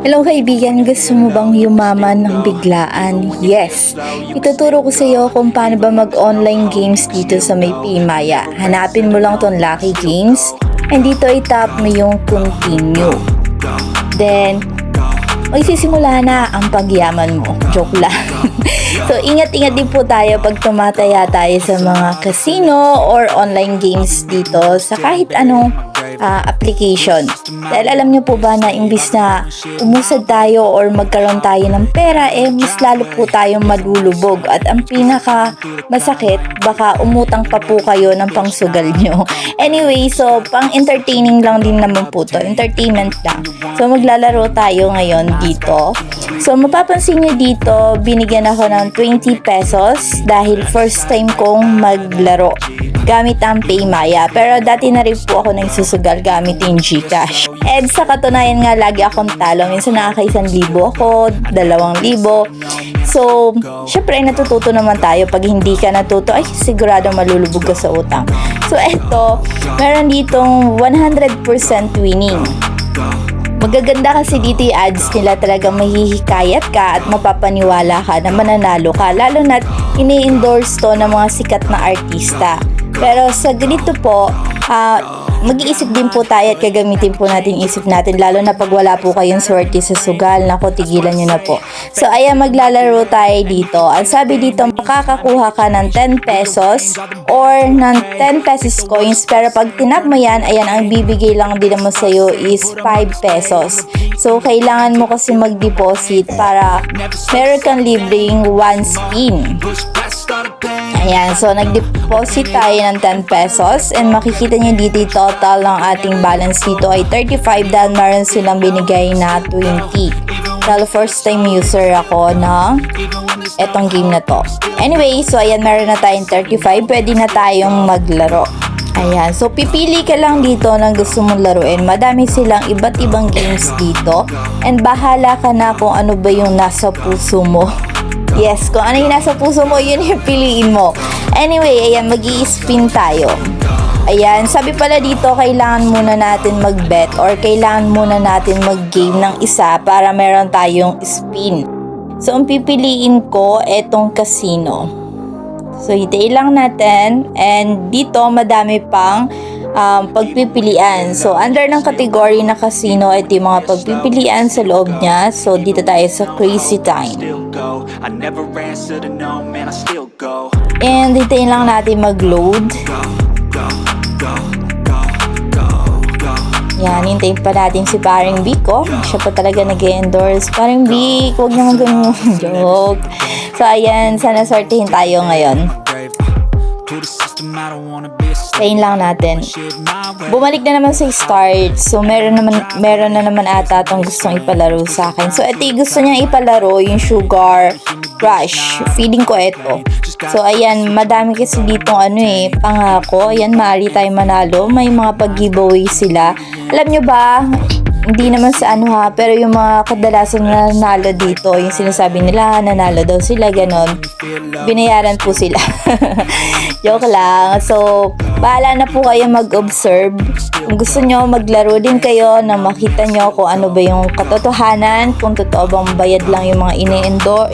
Hello kaibigan, gusto mo bang yumaman ng biglaan? Yes! Ituturo ko sa iyo kung paano ba mag-online games dito sa may Paymaya. Hanapin mo lang tong Lucky Games and dito i-tap mo yung continue. Then, magsisimula na ang pagyaman mo. Joke lang. So, ingat-ingat din po tayo pag tumataya tayo sa mga casino or online games dito sa kahit anong application. Dahil alam nyo po ba na imbis na umusad tayo or magkaroon tayo ng pera, mas lalo po tayong malulubog. At ang pinaka masakit, baka umutang pa po kayo ng pangsugal nyo. Anyway, so pang entertaining lang din naman po to. Entertainment lang. So maglalaro tayo ngayon dito. So mapapansin nyo dito, binigyan ako ng 20 pesos dahil first time kong maglaro gamit ang Paymaya. Pero dati na rin po ako nagsusugal gamit yung GCash. And sa katunayan nga, lagi akong talo. Minsan nakaka 1,000 ako, 2,000. So, syempre natututo naman tayo. Pag hindi ka natuto, ay sigurado malulubog ka sa utang. So, eto, meron ditong 100% winning. Magaganda kasi dito yung ads nila, talagang mahihikayat ka at mapapaniwala ka na mananalo ka. Lalo na't ini-endorse to ng mga sikat na artista. Pero sa ganito po, mag-iisip din po tayo at gagamitin po natin isip natin, lalo na pag wala po kayong swerte sa sugal. Nako, tigilan nyo na po. So, ayan, maglalaro tayo dito. Ang sabi dito, makakakuha ka ng 10 pesos or ng 10 pesos coins. Pero pag tinap mo yan, ayan, ang bibigay lang din naman sa'yo is 5 pesos. So, kailangan mo kasi mag-deposit para meron kang libreng 1 spin. Ayan, so nag-deposit tayo ng 10 pesos and makikita nyo dito total ng ating balance dito ay 35 dahil meron silang binigay na 20. Dahil first time user ako ng etong game na to. Anyway, so ayan, meron na tayong 35, pwede na tayong maglaro. Ayan, so pipili ka lang dito ng gusto mong laruin. Madami silang iba't ibang games dito and bahala ka na kung ano ba yung nasa puso mo. Yes, kung ano yung nasa puso mo, yun yung piliin mo. Anyway, ayan, mag-i-spin tayo. Ayan, sabi pala dito, kailangan muna natin mag-bet or kailangan muna natin mag-game ng isa para meron tayong spin. So, ang pipiliin ko, etong casino. So, hitayin lang natin. And dito, madami pang pagpipilian. So, under ng category na casino, ito yung mga pagpipilian sa loob niya. So, dito tayo sa Crazy Time. And hintayin lang natin mag-load. Yan, hintayin pa natin si Paring Vic, oh. Siya pa talaga nag-endorse. Paring Vic, huwag naman ganun. Joke. So, ayan, sana sortihin tayo ngayon. Tayin lang natin. Bumalik na naman sa start. So, meron na naman ata itong gustong ipalaro sa akin. So, ito yung gusto niya ipalaro, yung Sugar Rush. Feeling ko ito. So, ayan, madami kasi ditong pangako. Ayan, maaari tayo manalo. May mga pag-giveaway sila. Alam nyo ba, hindi naman sa pero yung mga kadalasan na nanalo dito, yung sinasabi nila, nanalo daw sila, ganon. Binayaran po sila. Joke lang. So, bahala na po kayo mag-observe. Kung gusto nyo, maglaro din kayo na makita nyo kung ano ba yung katotohanan, kung totoo bang bayad lang yung mga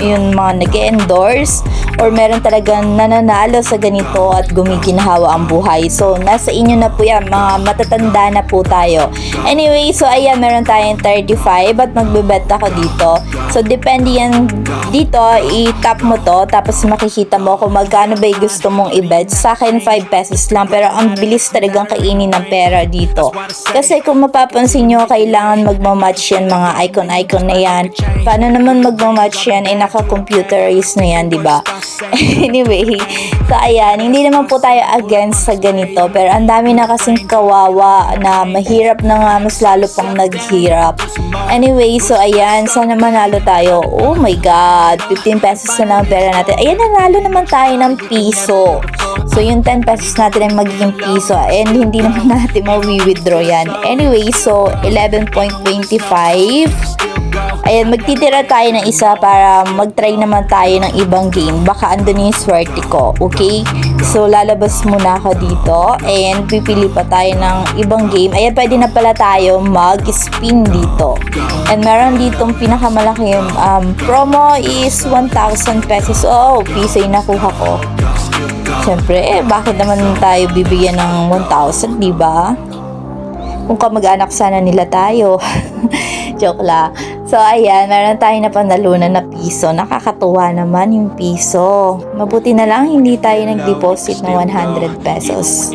yung mga nag-endorse, or meron talagang nananalo sa ganito at gumiginhawa ang buhay. So, nasa inyo na po yan. Mga matatanda na po tayo. Anyway, so ayan, meron tayong 35 at magbebet ako dito. So, depende yan dito, i-tap mo to, tapos makikita mo kung magkano ba yung gusto mong i-bet. Sa akin, 5 pesos lang, pero ang bilis talagang kainin ng pera dito. Kasi kung mapapansin nyo, kailangan magmamatch yan, mga icon-icon na yan. Paano naman magmamatch yan? Naka-computerize na yan, diba? Anyway, so ayan, hindi naman po tayo against sa ganito, pero ang dami na kasing kawawa na mahirap na nga, mas lalo pang naghirap. Anyway, so ayan, sana manalo tayo. Oh my God, 15 pesos na lang pera natin. Ayan, nanalo naman tayo ng piso. So, yung 10 pesos natin ay magiging piso and hindi naman natin ma-withdraw yan. Anyway, so 11.25. Ayan, magtitira tayo ng isa para mag-try naman tayo ng ibang game. Baka andun yung swerte ko, okay? So, lalabas muna ako dito and pipili pa tayo ng ibang game. Ayan, pwede na pala tayo mag-spin dito. And meron ditong pinakamalaki promo is 1,000 pesos. Oh, piso yung nakuha ko. Siyempre, bakit naman tayo bibigyan ng 1,000, di ba? Kung kamag-anak sana nila tayo. Joke lang. So, ayan, meron tayo na panalunan na piso. Nakakatuwa naman yung piso. Mabuti na lang hindi tayo nag-deposit ng 100 pesos.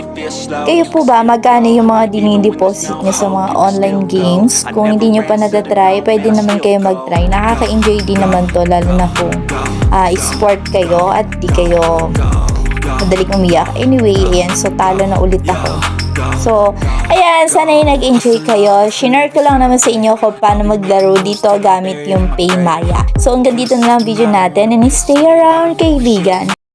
Kayo po ba, magkano yung mga dinideposit nyo sa mga online games? Kung hindi nyo pa natatry, pwede naman kayo mag-try. Nakaka-enjoy din naman to, lalo na kung sport kayo at di kayo madaling umiyak. Anyway, ayan, so talo na ulit ako. So, ayan, sana yung nag-enjoy kayo. Shinare ko lang naman sa inyo kung paano maglaro dito gamit yung Paymaya. So, hanggang dito na lang video natin and stay around, kaibigan.